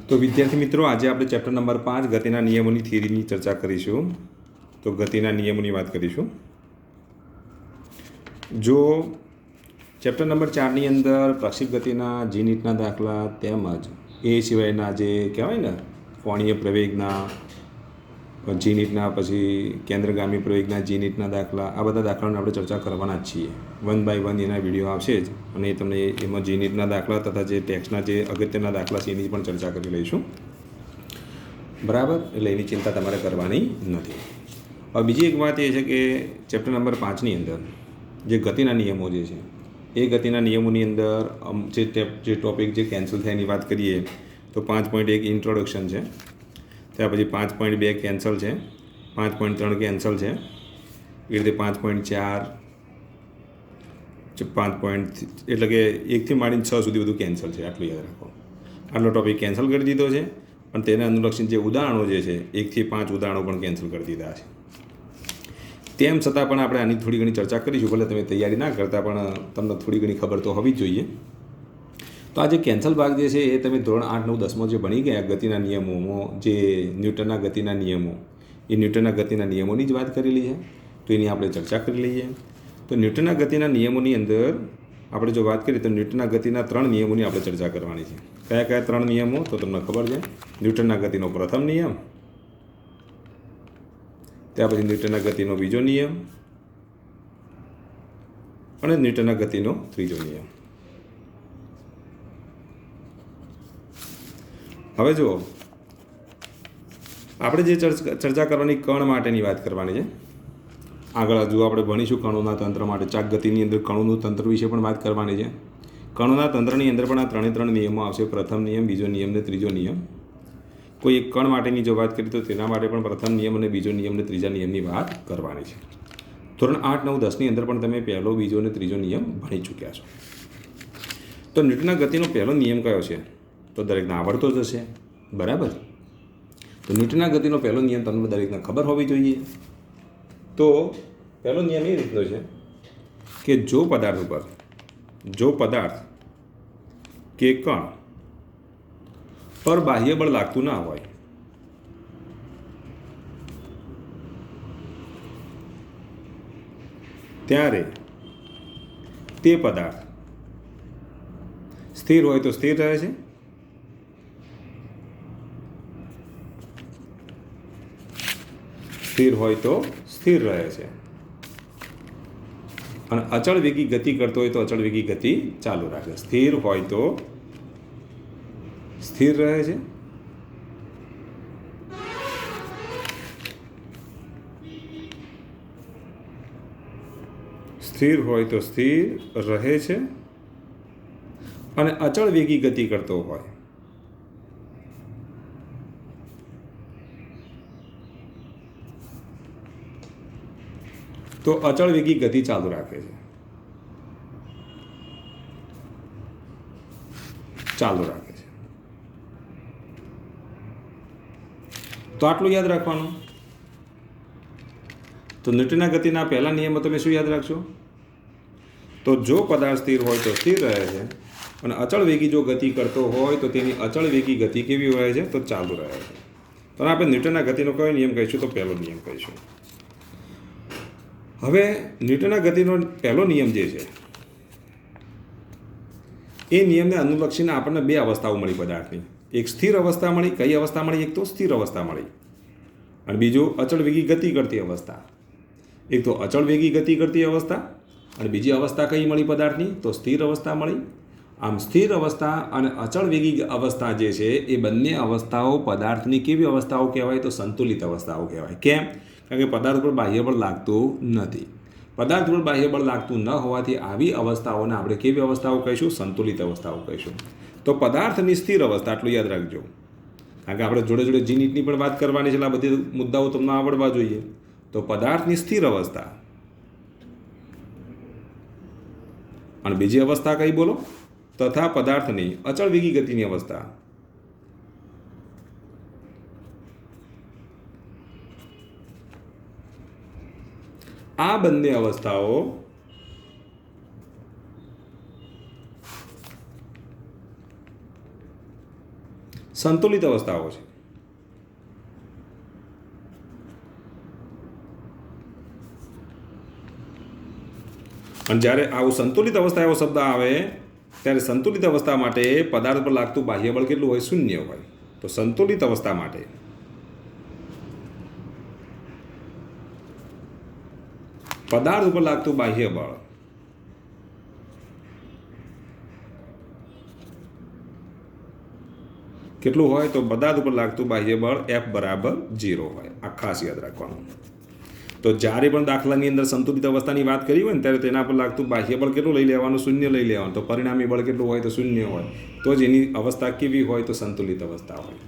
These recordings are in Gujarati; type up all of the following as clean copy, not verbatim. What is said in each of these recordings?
तो विद्यार्थी मित्रों, आज आप चैप्टर नंबर 5 गतिना नियमोनी थियरीनी चर्चा करीशुं। तो गतिना नियमोनी बात करीशुं। जो चैप्टर नंबर 4 नी अंदर प्रक्षेप गतिना जी नीटना दाखला તેમજ એ સિવાયના જે કહેવાય ને કોણીય પ્રવેગના जी नीटना પછી કેન્દ્રગામી પ્રવેગના जी नीटना દાખલા, આ બધા દાખલાઓની આપણે ચર્ચા કરવાના જ છીએ। 1 બાય 1 એના વિડીયો આવશે જ અને તમને એમાં जी नीटના દાખલા તથા જે ટેક્સના જે અગત્યના દાખલા છે એની પણ ચર્ચા કરી લઈશું, બરાબર। એટલે એની ચિંતા તમારે કરવાની નથી। હવે બીજી એક વાત એ છે કે ચેપ્ટર નંબર 5ની અંદર જે ગતિના નિયમો જે છે એ ગતિના નિયમોની અંદર જે ટોપિક જે કેન્સલ થાય એની વાત કરીએ તો 5.1 ઇન્ટ્રોડક્શન છે, ત્યાર પછી 5.2 કેન્સલ છે, 5.3 કેન્સલ છે, એ રીતે 5.4 5. એટલે કે 1થી માંડીને 6 સુધી બધું કેન્સલ છે, આટલું યાદ રાખો। આટલો ટોપિક કેન્સલ કરી દીધો છે, પણ તેને અનુલક્ષીને જે ઉદાહરણો જે છે 1 થી 5 ઉદાહરણો પણ કેન્સલ કરી દીધા છે। તેમ છતાં પણ આપણે આની થોડી ઘણી ચર્ચા કરીશું, ભલે તમે તૈયારી ના કરતા પણ તમને થોડી ઘણી ખબર તો હોવી જ જોઈએ। તો આ જે કેન્સલ ભાગ જે છે એ તમે ધોરણ 8, 9, 10માં જે ભણી ગયા ગતિના નિયમોમાં જે ન્યૂટનના ગતિના નિયમો, એ ન્યૂટનના ગતિના નિયમોની જ વાત કરેલી છે, તો એની આપણે ચર્ચા કરી લઈએ। તો ન્યૂટનના ગતિના નિયમોની અંદર આપણે જો વાત કરીએ તો ન્યૂટનના ગતિના 3 નિયમોની આપણે ચર્ચા કરવાની છે। કયા કયા 3 નિયમો તો તમને ખબર છે? ન્યૂટનના ગતિનો પ્રથમ નિયમ, ત્યાર પછી ન્યૂટનના ગતિનો બીજો નિયમ અને ન્યૂટનના ગતિનો ત્રીજો નિયમ। હવે જુઓ, આપણે જે ચર્ચા કરવાની કણ માટેની વાત કરવાની છે। આગળ હજુ આપણે ભણીશું કણોના તંત્ર માટે, ચાક ગતિની અંદર કણોનું તંત્ર વિશે પણ વાત કરવાની છે। કણોના તંત્રની અંદર પણ આ 3 નિયમો આવશે, પ્રથમ નિયમ, બીજો નિયમ ને ત્રીજો નિયમ। કોઈ એક કણ માટેની જો વાત કરીએ તો તેના માટે પણ પ્રથમ નિયમ અને બીજો નિયમ અને ત્રીજા નિયમની વાત કરવાની છે। ધોરણ 8, 9, 10ની અંદર પણ તમે પહેલો, બીજો અને ત્રીજો નિયમ ભણી ચૂક્યા છો। તો ન્યૂટનના ગતિનો પહેલો નિયમ કયો છે? તો દરેકને આવડતો જ હશે, બરાબર। તો ન્યૂટનના ગતિનો પહેલો નિયમ તમને દરેકને ખબર હોવી જોઈએ। તો પહેલો નિયમ એ રીતનો છે કે જો પદાર્થ કે કણ પર બાહ્ય બળ લાગતું ના હોય ત્યારે તે પદાર્થ સ્થિર હોય તો સ્થિર રહે છે, સ્થિર હોય તો સ્થિર રહે છે, અને અચળ વેગી ગતિ કરતો હોય તો અચળ વેગી ગતિ ચાલુ રાખે। સ્થિર હોય તો સ્થિર રહે છે, સ્થિર હોય તો સ્થિર રહે છે, અને અચળ વેગી ગતિ કરતો હોય તો અચળ વેગી ગતિ ચાલુ રાખે છે, ચાલુ રાખે છે। તો આટલું યાદ રાખવાનું। તો ન્યૂટનના ગતિના પહેલા નિયમમાં તમે શું યાદ રાખશો? તો જો પદાર્થ સ્થિર હોય તો સ્થિર રહે છે, અને અચળ વેગી જો ગતિ કરતો હોય તો તેની અચળ વેગી ગતિ કેવી હોય છે? તો ચાલુ રહે છે। તો આપણે ન્યૂટનના ગતિનો કયો નિયમ કહીશું? તો પહેલો નિયમ કહીશું। હવે ન્યૂટનના ગતિનો પહેલો નિયમ જે છે એ નિયમને અનુલક્ષીને આપણને 2 અવસ્થાઓ મળી પદાર્થની। એક સ્થિર અવસ્થા મળી, કઈ અવસ્થા મળી? એક તો સ્થિર અવસ્થા મળી, અને બીજું અચળ વેગી ગતિ કરતી અવસ્થા। એક તો અચળ વેગી ગતિ કરતી અવસ્થા અને બીજી અવસ્થા કઈ મળી પદાર્થની? તો સ્થિર અવસ્થા મળી। આમ સ્થિર અવસ્થા અને અચળ વેગી અવસ્થા જે છે એ બંને અવસ્થાઓ પદાર્થની કેવી અવસ્થાઓ કહેવાય? તો સંતુલિત અવસ્થાઓ કહેવાય। કેમ? કારણ કે પદાર્થ પર બાહ્ય બળ લાગતું નથી। પદાર્થ પર બાહ્ય બળ લાગતું ન હોવાથી આવી અવસ્થાઓને આપણે કેવી અવસ્થાઓ કહીશું? સંતુલિત અવસ્થાઓ કહીશું। તો પદાર્થની સ્થિર અવસ્થા, આટલું યાદ રાખજો, કારણ કે આપણે જોડે જોડે જી નીટની પણ વાત કરવાની છે, એટલે આ બધી મુદ્દાઓ તમને આવડવા જોઈએ। તો પદાર્થની સ્થિર અવસ્થા અને બીજી અવસ્થા કઈ બોલો? તથા પદાર્થની અચળ વેગી ગતિની અવસ્થા। આ બંને અવસ્થાઓ સંતુલિત અવસ્થાઓ છે. અને જ્યારે આવું સંતુલિત અવસ્થા એવો શબ્દ આવે ત્યારે સંતુલિત અવસ્થા માટે પદાર્થ પર લાગતું બાહ્ય બળ કેટલું હોય? શૂન્ય હોય. તો સંતુલિત અવસ્થા માટે પદાર્થ ઉપર લાગતું બાહ્ય બળ કેટલું હોય? તો પદાર્થ ઉપર લાગતું બાહ્ય બળ F બરાબર 0 હોય. આ ખાસ યાદ રાખવાનું. તો જ્યારે પણ દાખલાની અંદર સંતુલિત અવસ્થાની વાત કરી હોય ને ત્યારે તેના પર લાગતું બાહ્ય બળ કેટલું લઈ લેવાનું? શૂન્ય લઈ લેવાનું. તો પરિણામી બળ કેટલું હોય? તો શૂન્ય હોય. તો જ એની અવસ્થા કેવી હોય? તો સંતુલિત અવસ્થા હોય.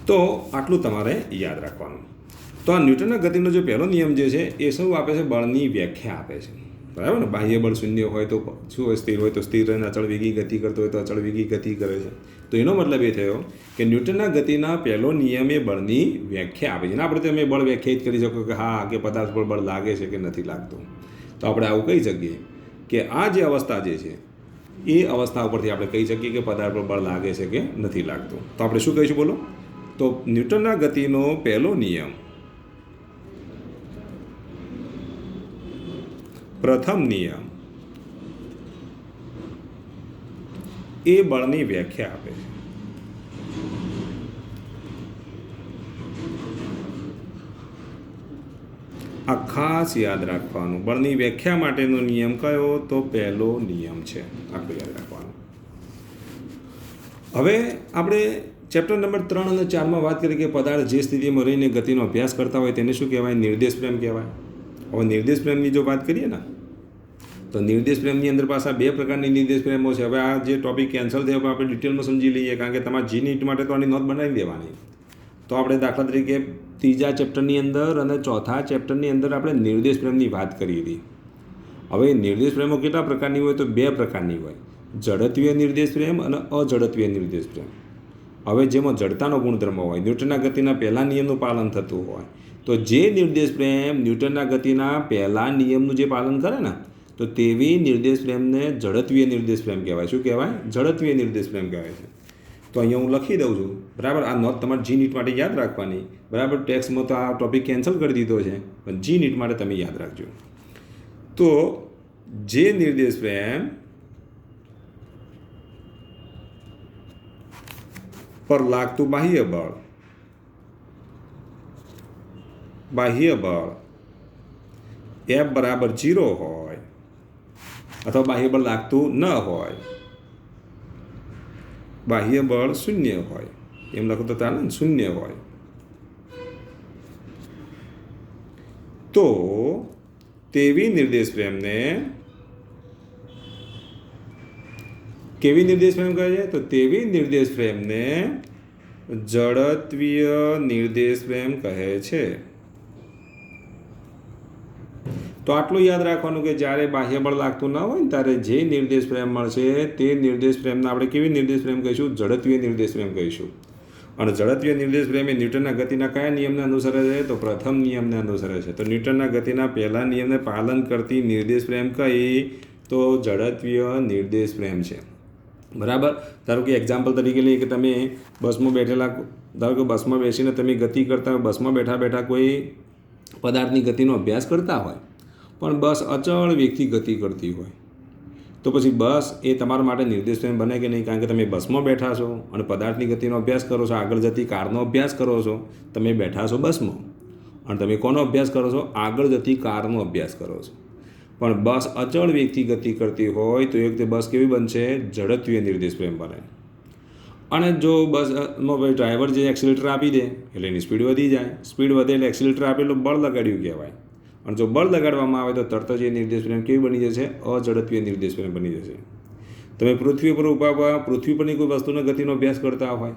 તો આટલું તમારે યાદ રાખવાનું. તો આ ન્યૂટનના ગતિનો જે પહેલો નિયમ જે છે એ શું આપે છે? બળની વ્યાખ્યા આપે છે. બરાબર ને? બાહ્ય બળ શૂન્ય હોય તો શું હોય? સ્થિર હોય તો સ્થિર અને અચળ વેગી ગતિ કરતો હોય તો અચળ વેગી ગતિ કરે છે. તો એનો મતલબ એ થયો કે ન્યૂટનના ગતિના પહેલો નિયમ એ બળની વ્યાખ્યા આપે છે. આપણે તમે બળ વ્યાખ્યાયિત કરી શકો કે હા કે પદાર્થ પર બળ લાગે છે કે નથી લાગતું. તો આપણે આવું કહી શકીએ કે આ જે અવસ્થા જે છે એ અવસ્થા ઉપરથી આપણે કહી શકીએ કે પદાર્થ પર બળ લાગે છે કે નથી લાગતું. તો આપણે શું કહીશું? બોલો. તો ન્યૂટનના ગતિનો પહેલો નિયમ, પ્રથમ નિયમ એ બળની વ્યાખ્યા આપે છે. આ ખાસ યાદ રાખવાનું. બળની વ્યાખ્યા માટેનો નિયમ કયો? તો પહેલો નિયમ છે. આટલું યાદ રાખવાનું. હવે આપણે ચેપ્ટર નંબર 3 અને 4માં વાત કરી કે પદાર્થ જે સ્થિતિમાં રહીને ગતિનો અભ્યાસ કરતા હોય તેને શું કહેવાય? નિર્દેશ પ્રેમ કહેવાય. હવે નિર્દેશ પ્રેમની જો વાત કરીએ ને તો નિર્દેશ પ્રેમની અંદર પાછા બે પ્રકારની નિર્દેશ પ્રેમો છે. હવે આ જે ટોપિક કેન્સલ થયો આપણે ડિટેલમાં સમજી લઈએ કારણ કે તમારે જી નીટ માટે તો આની નોંધ બનાવી દેવાની. તો આપણે દાખલા તરીકે ત્રીજા ચેપ્ટરની અંદર અને ચોથા ચેપ્ટરની અંદર આપણે નિર્દેશ પ્રેમની વાત કરી હતી. હવે નિર્દેશ પ્રેમો કેટલા પ્રકારની હોય? તો બે પ્રકારની હોય. જડત્વીય નિર્દેશ પ્રેમ અને અજડત્વીય નિર્દેશ પ્રેમ. હવે જેમાં જડતાનો ગુણધર્મ હોય, ન્યૂટનના ગતિના પહેલા નિયમનું પાલન થતું હોય, તો જે નિર્દેશ પ્રેમ ન્યૂટનના ગતિના પહેલા નિયમનું જે પાલન કરે ને તો તેવી નિર્દેશ પ્રેમને જડત્વીય નિર્દેશ પ્રેમ કહેવાય. શું કહેવાય? જડત્વીય નિર્દેશ પ્રેમ કહેવાય છે. તો અહીંયા હું લખી દઉં છું. બરાબર? આ નોટ તમારે જી નીટ માટે યાદ રાખવાની. બરાબર? ટેક્સ્ટમાં તો આ ટોપિક કેન્સલ કરી દીધો છે પણ જી નીટ માટે તમે યાદ રાખજો. તો જે નિર્દેશ પ્રેમ પર લાગતું બાહ્ય બળ F બરાબર 0 હોય અથવા બાહ્ય બળ લાગતું ન હોય, બાહ્ય બળ શૂન્ય હોય, એમ લખો તો ચાલે ને? શૂન્ય હોય તો તેવી નિર્દેશ પ્રેમને કેવી નિર્દેશ પ્રેમ કહે છે? તો તેવી નિર્દેશ પ્રેમને જડત્વીય નિર્દેશ પ્રેમ કહે છે. તો આટલું યાદ રાખવાનું કે જ્યારે બાહ્ય બળ લાગતું ન હોય ને ત્યારે જે નિર્દેશ પ્રેમ મળશે તે નિર્દેશ પ્રેમને આપણે કેવી નિર્દેશ પ્રેમ કહીશું? જડત્વીય નિર્દેશ પ્રેમ કહીશું. અને જડત્વીય નિર્દેશ પ્રેમ એ ન્યૂટનના ગતિના કયા નિયમને અનુસરે છે? તો પ્રથમ નિયમને અનુસરે છે. તો ન્યૂટનના ગતિના પહેલા નિયમને પાલન કરતી નિર્દેશ પ્રેમ કઈ? તો જડત્વીય નિર્દેશ પ્રેમ છે. બરાબર? ધારો કે એક્ઝામ્પલ તરીકે લઈએ કે તમે બસમાં બેઠેલા, ધારો કે બસમાં બેસીને તમે ગતિ કરતા હોય, બસમાં બેઠા બેઠા કોઈ પદાર્થની ગતિનો અભ્યાસ કરતા હોય પણ બસ અચળ વેગથી ગતિ કરતી હોય તો પછી બસ એ તમારા માટે નિર્દેશ પ્રેમ બને કે નહીં? કારણ કે તમે બસમાં બેઠા છો અને પદાર્થની ગતિનો અભ્યાસ કરો છો, આગળ જતી કારનો અભ્યાસ કરો છો. તમે બેઠા છો બસમાં અને તમે કોનો અભ્યાસ કરો છો? આગળ જતી કારનો અભ્યાસ કરો છો. પણ બસ અચળ વેગથી ગતિ કરતી હોય તો એ વખતે બસ કેવી બનશે? જડત્વીય નિર્દેશ પ્રેમ બને. અને જો બસમાં ભાઈ ડ્રાઈવર જે એક્સિલેટર આપી દે એટલે એની સ્પીડ વધી જાય. સ્પીડ વધે એટલે એક્સિલેટર આપેલું બળ લગાડ્યું કહેવાય. અને જો બળ લગાડવામાં આવે તો તરત જ એ નિર્દેશ પ્રેમ કેવી બની જશે? અજડત્વીય નિર્દેશ પ્રેમ બની જશે. તમે પૃથ્વી પર ઊભા પૃથ્વી પરની કોઈ વસ્તુના ગતિનો અભ્યાસ કરતા હોય,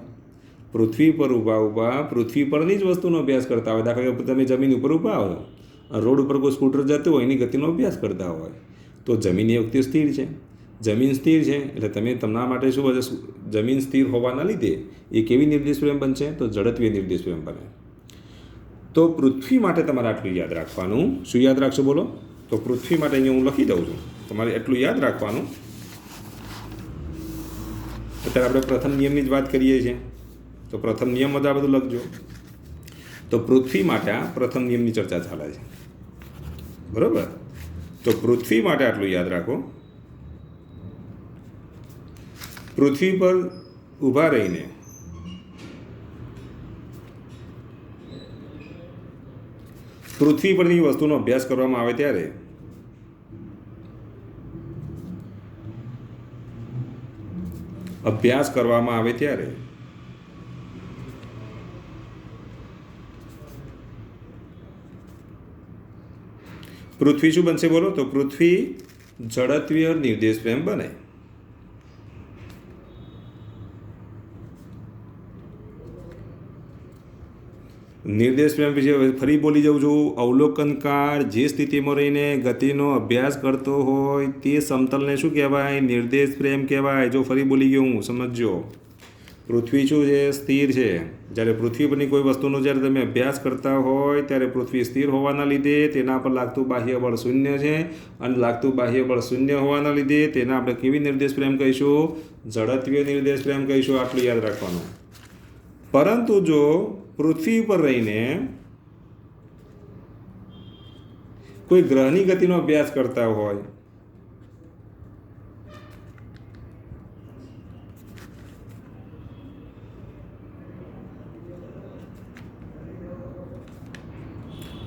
પૃથ્વી પર ઊભા પૃથ્વી પરની જ વસ્તુનો અભ્યાસ કરતા હોય, દાખલા કે તમે જમીન ઉપર ઊભા હો, રોડ ઉપર કોઈ સ્કૂટર જતું હોય એની ગતિનો અભ્યાસ કરતા હોય તો જમીન એ વખતે સ્થિર છે. જમીન સ્થિર છે એટલે તમે તમારા માટે શું બને? જમીન સ્થિર હોવાના લીધે એ કેવી નિર્દેશ પ્રેમ બનશે? તો ઝડપીય નિર્દેશ પ્રેમ બને. તો પૃથ્વી માટે તમારે આટલું યાદ રાખવાનું. શું યાદ રાખશો બોલો? તો પૃથ્વી માટે અહીંયા હું લખી દઉં છું, તમારે એટલું યાદ રાખવાનું. અત્યારે આપણે પ્રથમ નિયમની જ વાત કરીએ છીએ, તો પ્રથમ નિયમ બધા બધું લખજો. તો પૃથ્વી માટે આ પ્રથમ નિયમની ચર્ચા ચાલે છે, બરાબર. તો પૃથ્વી માટે આટલું યાદ રાખો. પૃથ્વી પર ઊભા રહીને પૃથ્વી પરની વસ્તુનો અભ્યાસ કરવામાં આવે ત્યારે પૃથ્વી શું બનશે બોલો? તો પૃથ્વી જડત્વીય નિર્દેશ પ્રેમ બને. નિર્દેશ પ્રેમ વિશે ફરી બોલી જાઉં છું. અવલોકનકાર જે સ્થિતિમાં રહીને ગતિનો અભ્યાસ કરતો હોય તે સમતલને શું કહેવાય? નિર્દેશ પ્રેમ કહેવાય. જો ફરી બોલી ગયો હું, સમજજો. પૃથ્વી શું છે? સ્થિર છે. જ્યારે પૃથ્વી પરની કોઈ વસ્તુનો જ્યારે તમે અભ્યાસ કરતા હોય ત્યારે પૃથ્વી સ્થિર હોવાના લીધે તેના પર લાગતું બાહ્ય બળ શૂન્ય છે, અને લાગતું બાહ્ય બળ શૂન્ય હોવાના લીધે તેના આપણે કેવી નિર્દેશ પ્રેમ કહીશું? જડત્વીય નિર્દેશ પ્રેમ કહીશું. આટલું યાદ રાખવાનું. પરંતુ જો પૃથ્વી પર રહીને કોઈ ગ્રહની ગતિનો અભ્યાસ કરતા હોય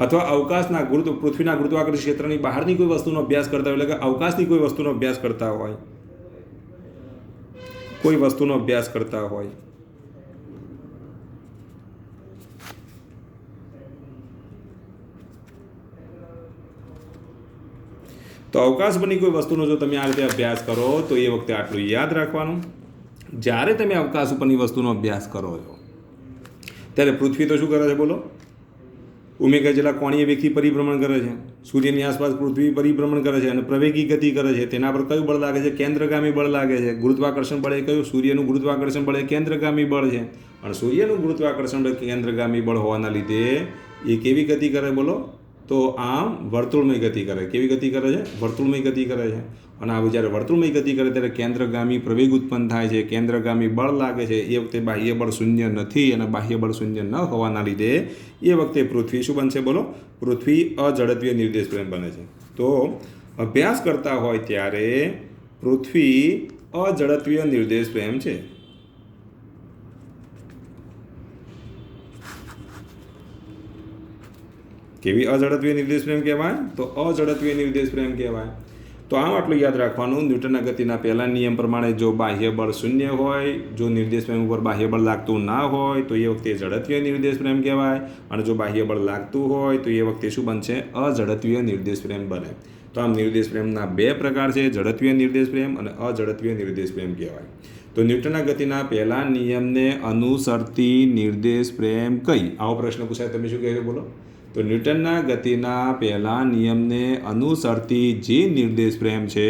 અથવા અવકાશના પૃથ્વીના ગુરુત્વાકર્ષણ ક્ષેત્રની બહારની કોઈ વસ્તુનો અભ્યાસ કરતા હોય, એટલે કે અવકાશની કોઈ વસ્તુનો અભ્યાસ કરતા હોય, તો અવકાશ પરની કોઈ વસ્તુનો જો તમે આ રીતે અભ્યાસ કરો તો એ વખતે આટલું યાદ રાખવાનું. જ્યારે તમે અવકાશ ઉપરની વસ્તુનો અભ્યાસ કરો છો ત્યારે પૃથ્વી તો શું કરે છે બોલો? ઓમેગા જેટલા કોણીય વેગથી પરિભ્રમણ કરે છે. સૂર્યની આસપાસ પૃથ્વી પરિભ્રમણ કરે છે અને પ્રવેગી ગતિ કરે છે. તેના પર કયું બળ લાગે છે? કેન્દ્રગામી બળ લાગે છે. ગુરુત્વાકર્ષણ બળ એ કયું? સૂર્યનું ગુરુત્વાકર્ષણ બળ એ કેન્દ્રગામી બળ છે. અને સૂર્યનું ગુરુત્વાકર્ષણ બળ કેન્દ્રગામી બળ હોવાના લીધે એ કેવી ગતિ કરે બોલો? તો આમ વર્તુળમય ગતિ કરે. કેવી ગતિ કરે છે? વર્તુળમય ગતિ કરે છે. અને આ જ્યારે વર્તુળમય ગતિ કરે ત્યારે કેન્દ્રગામી પ્રવેગ ઉત્પન્ન થાય છે, કેન્દ્રગામી બળ લાગે છે. એ વખતે બાહ્ય બળ શૂન્ય નથી, અને બાહ્ય બળ શૂન્ય ન હોવાના લીધે એ વખતે પૃથ્વી શું બનશે બોલો? પૃથ્વી અજડત્વીય નિર્દેશ પ્રેમ બને છે. તો અભ્યાસ કરતા હોય ત્યારે પૃથ્વી અજડત્વીય નિર્દેશ પ્રેમ છે. કેવી અજડત્વીય નિર્દેશ પ્રેમ કહેવાય? તો અજડત્વીય નિર્દેશ પ્રેમ કહેવાય. તો આમ આટલું યાદ રાખવાનું. ન્યૂટનના ગતિના પહેલા નિયમ પ્રમાણે જો બાહ્ય બળ શૂન્ય હોય, જો નિર્દેશ પ્રેમ ઉપર બાહ્ય બળ લાગતું ના હોય તો એ વખતે જડત્વીય નિર્દેશ પ્રેમ કહેવાય. અને જો બાહ્ય બળ લાગતું હોય તો એ વખતે શું બનશે? અજડત્વીય નિર્દેશ પ્રેમ બને. તો આમ નિર્દેશ પ્રેમના બે પ્રકાર છે, ઝડત્વીય નિર્દેશ પ્રેમ અને અઝડત્વીય નિર્દેશ પ્રેમ કહેવાય. તો ન્યૂટનના ગતિના પહેલા નિયમને અનુસરતી નિર્દેશ પ્રેમ કઈ? આવો પ્રશ્ન પૂછાય, તમે શું કહેશો બોલો? તો ન્યૂટનના ગતિના પહેલા નિયમને અનુસરતી જે નિર્દેશ પ્રેમ છે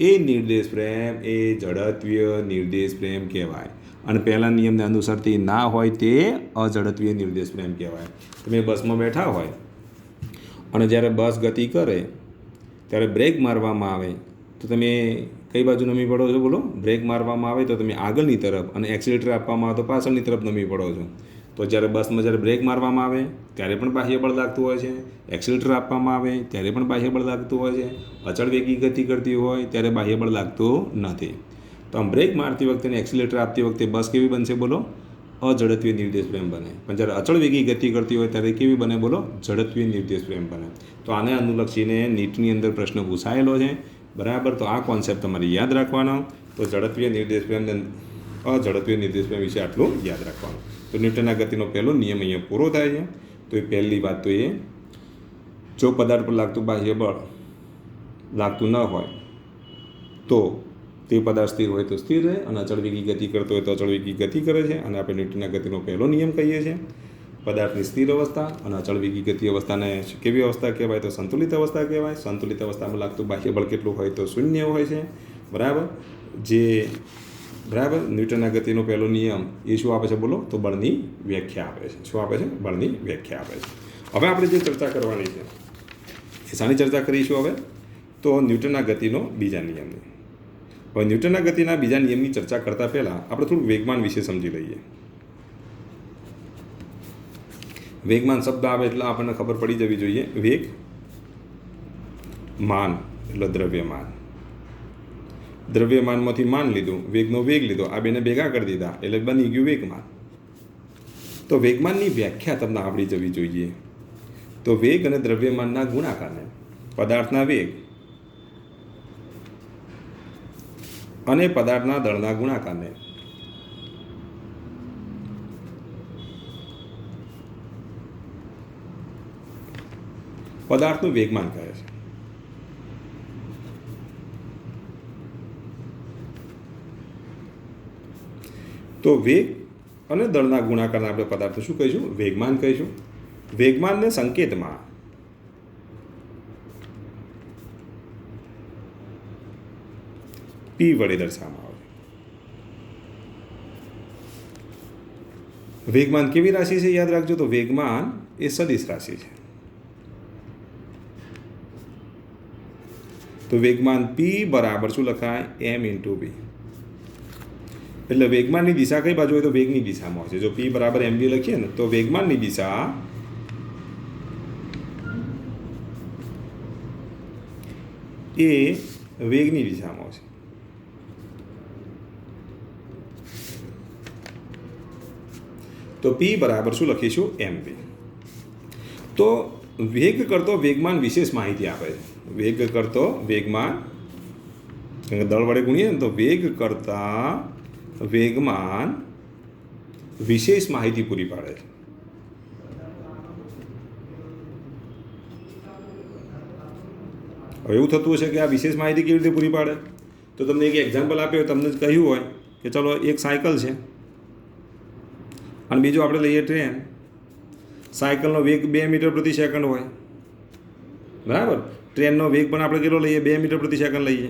એ નિર્દેશ પ્રેમ એ ઝડત્વીય નિર્દેશ પ્રેમ કહેવાય. અને પહેલા નિયમને અનુસરતી ના હોય તે અઝડત્વીય નિર્દેશ પ્રેમ કહેવાય. તમે બસમાં બેઠા હોય અને જ્યારે બસ ગતિ કરે ત્યારે બ્રેક મારવામાં આવે તો તમે કઈ બાજુ નમી પડો છો બોલો? બ્રેક મારવામાં આવે તો તમે આગળની તરફ, અને એક્સિલેટર આપવામાં આવે તો પાછળની તરફ નમી પડો છો. તો જ્યારે બસમાં જ્યારે બ્રેક મારવામાં આવે ત્યારે પણ બાહ્ય બળ લાગતું હોય છે, એક્સિલેટર આપવામાં આવે ત્યારે પણ બાહ્ય બળ લાગતું હોય છે, અચળ વેગી ગતિ કરતી હોય ત્યારે બાહ્ય બળ લાગતું નથી. તો આમ બ્રેક મારતી વખતે અને એક્સિલેટર આપતી વખતે બસ કેવી બનશે બોલો? અઝડત્વીય નિર્દેશ પ્રેમ બને. પણ જ્યારે અચળ વેગી ગતિ કરતી હોય ત્યારે કેવી બને બોલો? ઝડત્વીય નિર્દેશ પ્રેમ બને. તો આને અનુલક્ષીને નીટની અંદર પ્રશ્ન પૂછાયેલો છે, બરાબર. તો આ કોન્સેપ્ટ તમારે યાદ રાખવાનો. તો ઝડત્વીય નિર્દેશ પ્રેમ અને અઝડત્વીય નિર્દેશ પ્રેમ વિશે આટલું યાદ રાખવાનું. તો ન્યૂટનના ગતિનો પહેલો નિયમ અહીંયા પૂરો થાય છે. તો એ પહેલી વાત તો એ, જો પદાર્થ પર લાગતું બાહ્ય બળ લાગતું ન હોય તો તે પદાર્થ સ્થિર હોય તો સ્થિર રહે, અને અચળ વેગી ગતિ કરતો હોય તો અચળ વેગી ગતિ કરે છે. અને આપણે ન્યૂટનના ગતિનો પહેલો નિયમ કહીએ છીએ. પદાર્થની સ્થિર અવસ્થા અને અચળ વેગી ગતિ અવસ્થાને કેવી અવસ્થા કહેવાય? તો સંતુલિત અવસ્થા કહેવાય. સંતુલિત અવસ્થામાં લાગતું બાહ્ય બળ કેટલું હોય? તો શૂન્ય હોય છે, બરાબર. બરાબર. ન્યૂટનના ગતિનો પહેલો નિયમ એ શું આપે છે બોલો? તો બળની વ્યાખ્યા આપે છે. શું આપે છે? બળની વ્યાખ્યા આપે છે. હવે આપણે જે ચર્ચા કરવાની છે એ શાની ચર્ચા કરીશું હવે? તો ન્યૂટનના ગતિનો બીજા નિયમની. હવે ન્યૂટનના ગતિના બીજા નિયમની ચર્ચા કરતા પહેલાં આપણે થોડું વેગમાન વિશે સમજી લઈએ. વેગમાન શબ્દ આવે એટલે આપણને ખબર પડી જવી જોઈએ. વેગ માન એટલે દ્રવ્યમાન. દ્રવ્યમાનમાંથી માન લીધું, વેગનો વેગ લીધો, આ બેને ભેગા કરી દીધા એટલે બની ગયું વેગમાન. તો વેગમાનની વ્યાખ્યા તમને આવડી જવી જોઈએ. તો વેગ અને દ્રવ્યમાનના ગુણાકારને પદાર્થના વેગ અને પદાર્થના દળના ગુણાકારને પદાર્થનું વેગમાન કહે છે. તો વેગ અને દળના ગુણાકારને આપણે પદાર્થ શું કહીશું? વેગમાન કહીશું. વેગમાનને સંકેતમાં P વડે દર્શાવવામાં આવે. વેગમાન કેવી રાશિ છે યાદ રાખજો. તો વેગમાન એ સદિશ રાશિ છે. તો વેગમાન P બરાબર શું લખાય? m × v. એટલે વેગમાનની દિશા કઈ બાજુ હોય? તો વેગની દિશામાં હોય છે. જો P બરાબર mv લખીએ ને તો વેગમાનની દિશા એ વેગની દિશામાં છે. તો P બરાબર શું લખીશું? mv. તો વેગ કરતો વેગમાન વિશેષ માહિતી આપે છે. વેગ કરતો વેગમાન દળ વડે ગુણીએ ને તો વેગ કરતા વેગમાન વિશેષ માહિતી પૂરી પાડે છે. હવે એવું થતું હશે કે આ વિશેષ માહિતી કેવી રીતે પૂરી પાડે? તો તમને એક એક્ઝામ્પલ આપ્યું, તમને કહ્યું હોય કે ચલો એક સાયકલ છે અને બીજું આપણે લઈએ ટ્રેન. સાયકલનો વેગ 2 મીટર પ્રતિ સેકન્ડ હોય, બરાબર. ટ્રેનનો વેગ પણ આપણે કેટલો લઈએ? 2 મીટર પ્રતિ સેકન્ડ લઈએ.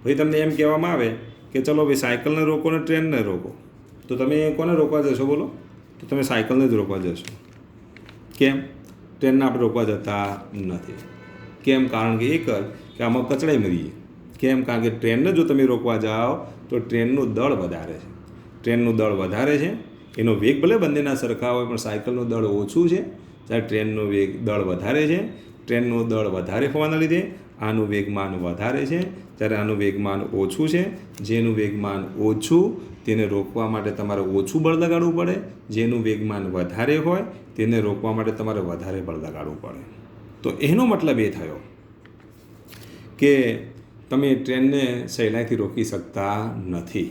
ભાઈ તમને એમ કહેવામાં આવે કે ચલો ભાઈ સાયકલને રોકો ને ટ્રેનને રોકો, તો તમે કોને રોકવા જશો બોલો? તો તમે સાયકલને જ રોકવા જશો. કેમ? ટ્રેનને આપણે રોકવા જતા નથી. કેમ? કારણ કે એક જ કે આમાં કચડાઈ મરીએ. કેમ? કારણ કે ટ્રેનને જો તમે રોકવા જાઓ તો ટ્રેનનું દળ વધારે છે. ટ્રેનનું દળ વધારે છે, એનો વેગ ભલે બંનેના સરખા હોય પણ સાયકલનું દળ ઓછું છે, જ્યારે ટ્રેનનો વેગ દળ વધારે છે. ટ્રેનનું દળ વધારે હોવાના લીધે આનું વેગમાન વધારે છે, જ્યારે આનું વેગમાન ઓછું છે. જેનું વેગમાન ઓછું તેને રોકવા માટે તમારે ઓછું બળ લગાડવું પડે, જેનું વેગમાન વધારે હોય તેને રોકવા માટે તમારે વધારે બળ લગાડવું પડે. તો એનો મતલબ એ થયો કે તમે ટ્રેનને સહેલાઈથી રોકી શકતા નથી.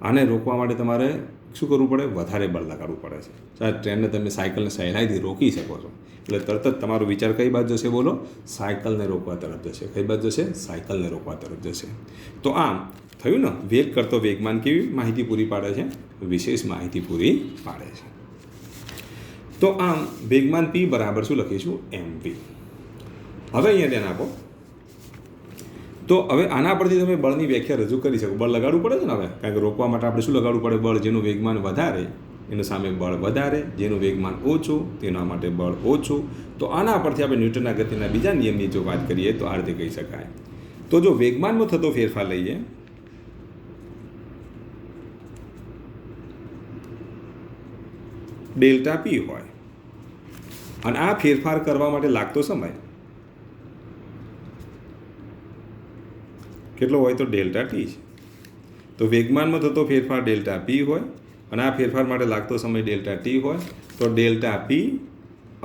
આને રોકવા માટે તમારે શું કરવું પડે? વધારે બળ લગાડવું પડે છે. જ્યારે ટ્રેનને તમે સાયકલને સહેલાઈથી રોકી શકો છો. એટલે તરત જ તમારો વિચાર કઈ બાજુ જશે બોલો? સાયકલને રોકવા તરફ જશે. કઈ બાજુ જશે? સાયકલને રોકવા તરફ જશે. તો આમ થયું ને, વેગ કરતો વેગમાન કેવી માહિતી પૂરી પાડે છે? વિશેષ માહિતી પૂરી પાડે છે. તો આમ વેગમાન P બરાબર શું લખીશું? mv. હવે અહીંયા ધ્યાન આપો. તો હવે આના પરથી તમે બળની વ્યાખ્યા રજૂ કરી શકો. બળ લગાડવું પડે છે ને હવે, કારણ કે રોકવા માટે આપણે શું લગાડવું પડે? બળ. જેનું વેગમાન વધારે એના સામે બળ વધારે, જેનું વેગમાન ઓછું તેના માટે બળ ઓછું. તો આના પરથી આપણે ન્યૂટનના ગતિના બીજા નિયમની જો વાત કરીએ તો આ રીતે કહી શકાય. તો જો વેગમાનમાં થતો ફેરફાર લઈએ ડેલ્ટા P હોય અને આ ફેરફાર કરવા માટે લાગતો સમય કેટલો હોય? તો ડેલ્ટા T છે. તો વેગમાનમાં થતો ફેરફાર ડેલ્ટા P હોય અને આ ફેરફાર માટે લાગતો સમય ડેલ્ટા T હોય. તો ડેલ્ટા P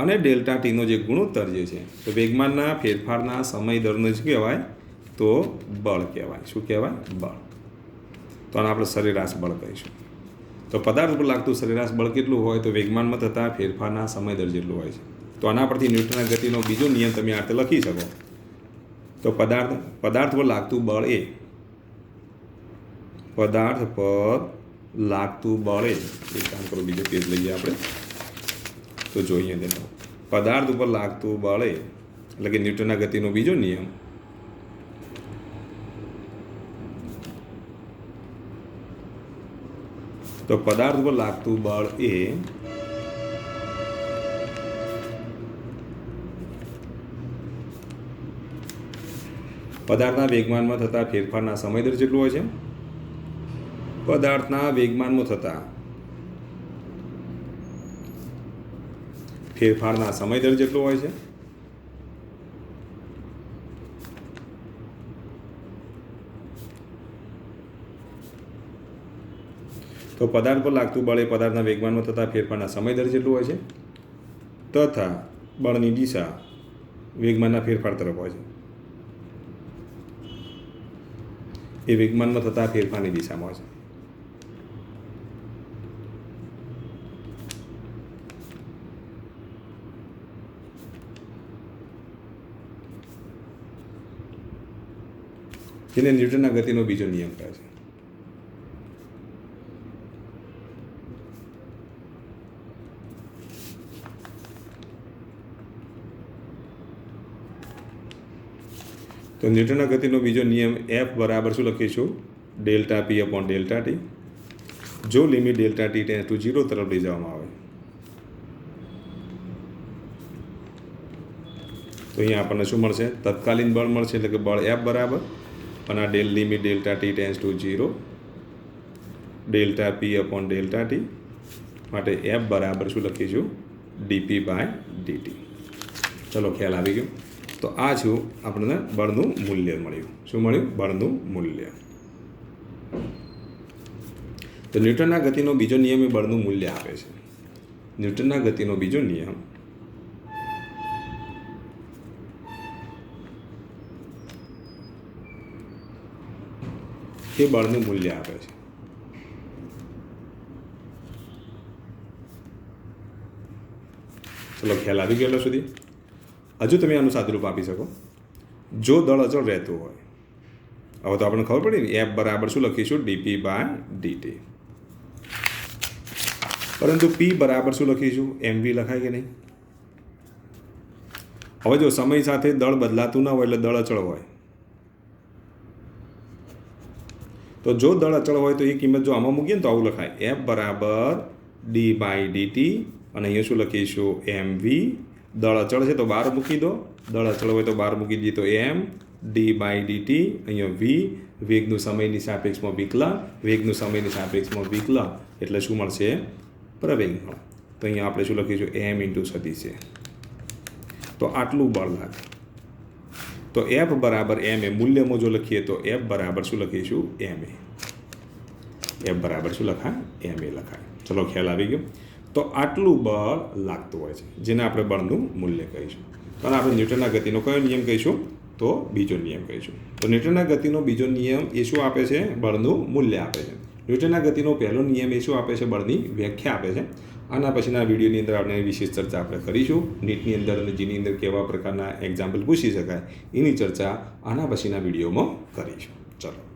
અને ડેલ્ટા Tનો જે ગુણોત્તર જે છે તો વેગમાનના ફેરફારના સમય દરને શું કહેવાય? તો બળ કહેવાય. શું કહેવાય? બળ. તો આને આપણે સરેરાશ બળ કહીશું. તો પદાર્થ પર લાગતું સરેરાશ બળ કેટલું હોય? તો વેગમાનમાં થતા ફેરફારના સમય દર જેટલું હોય છે. તો આના પરથી ન્યૂટનના ગતિનો બીજો નિયમ તમે આ રીતે લખી શકો. તો પદાર્થ પર લાગતું બળ એ પદાર્થ પર લાગતું બળ એ એક કામ કરો, બીજો પેજ લઈએ આપણે તો જોઈએ દેખો. પદાર્થ ઉપર લાગતું બળ એ એટલે કે ન્યૂટનના ગતિનો બીજો નિયમ તો પદાર્થ ઉપર લાગતું બળ એ પદાર્થના વેગમાનમાં થતા ફેરફારના સમય દર જેટલું હોય છે? પદાર્થના વેગમાનમાં થતા ફેરફારના સમય દર જેટલો હોય છે? તો પદાર્થ પર લાગતું બળ એ પદાર્થના વેગમાનમાં થતા ફેરફારના સમય દર જેટલું હોય છે તથા બળની દિશા વેગમાનના ફેરફાર તરફ હોય છે. એ વેગમાનમાં થતા ફેરફારની દિશામાં હોય છે. જેને ન્યૂટનના ગતિનો બીજો નિયમ કહે છે. તો ન્યૂટનના ગતિનો બીજો નિયમ F બરાબર શું લખીશું? ડેલ્ટા પી અપોન ડેલ્ટા ટી. જો limit delta T tends to 0 તરફ લઈ જવામાં આવે તો અહીંયા આપણને શું મળશે? તત્કાલીન બળ મળશે, એટલે કે બળ F બરાબર અને આ limit delta T tends to 0 delta P upon delta T માટે F બરાબર શું લખીશું? DP by DT. ચલો ખ્યાલ આવી ગયો. તો આ શું આપણને બળનું મૂલ્ય મળ્યું. શું મળ્યું? બળનું મૂલ્ય. તો ન્યૂટનના ગતિનો બીજો નિયમ એ બળનું મૂલ્ય આપે છે. ન્યૂટનના ગતિનો બીજો નિયમ એ બળનું મૂલ્ય આપે છે. ચલો ખ્યાલ આવી ગયો એટલે સુધી. હજુ તમે આનું સાદુરૂપ આપી શકો. જો દળ અચળ રહેતું હોય, હવે તો આપણને ખબર પડી ને, F બરાબર શું લખીશું? DP by DT. પરંતુ P બરાબર શું લખીશું? MV લખાય કે નહીં? હવે જો સમય સાથે દળ બદલાતું ના હોય એટલે દળ અચળ હોય, તો જો દળ અચળ હોય તો એ કિંમત જો આમાં મૂકીએ ને તો આવું લખાય, F બરાબર ડી બાય ડીટી અને અહીંયા શું લખીશું? MV. દળ અચળ છે તો 12 મૂકી દો, દળ અચળ હોય તો 12 મૂકી દઈએ તો M ડી બાય ડીટી. અહીંયા V વેગનું સમયની સાપેક્ષમાં વિકલન, વેગનું સમયની સાપેક્ષમાં વિકલન એટલે શું મળશે? પ્રવેગ. તો અહીંયા આપણે શું લખીશું? M ઇન્ટુ સદિશ છે. તો આટલું બળ લાગે. તો F બરાબર M એ મૂલ્યમાં જો લખીએ તો F બરાબર શું લખીશું? MA. F બરાબર શું લખાય? MA લખાય. ચલો ખ્યાલ આવી ગયો. તો આટલું બળ લાગતું હોય છે, જેને આપણે બળનું મૂલ્ય કહીશું. અને આપણે ન્યૂટનના ગતિનો કયો નિયમ કહીશું? તો બીજો નિયમ કહીશું. તો ન્યૂટનના ગતિનો બીજો નિયમ એ શું આપે છે? બળનું મૂલ્ય આપે છે. ન્યૂટનના ગતિનો પહેલો નિયમ એ શું આપે છે? બળની વ્યાખ્યા આપે છે. આના પછીના વિડીયોની અંદર આપણે વિશેષ ચર્ચા આપણે કરીશું. નીટની અંદર અને જીની અંદર કેવા પ્રકારના એક્ઝામ્પલ પૂછી શકાય એની ચર્ચા આના પછીના વિડીયોમાં કરીશું. ચલો.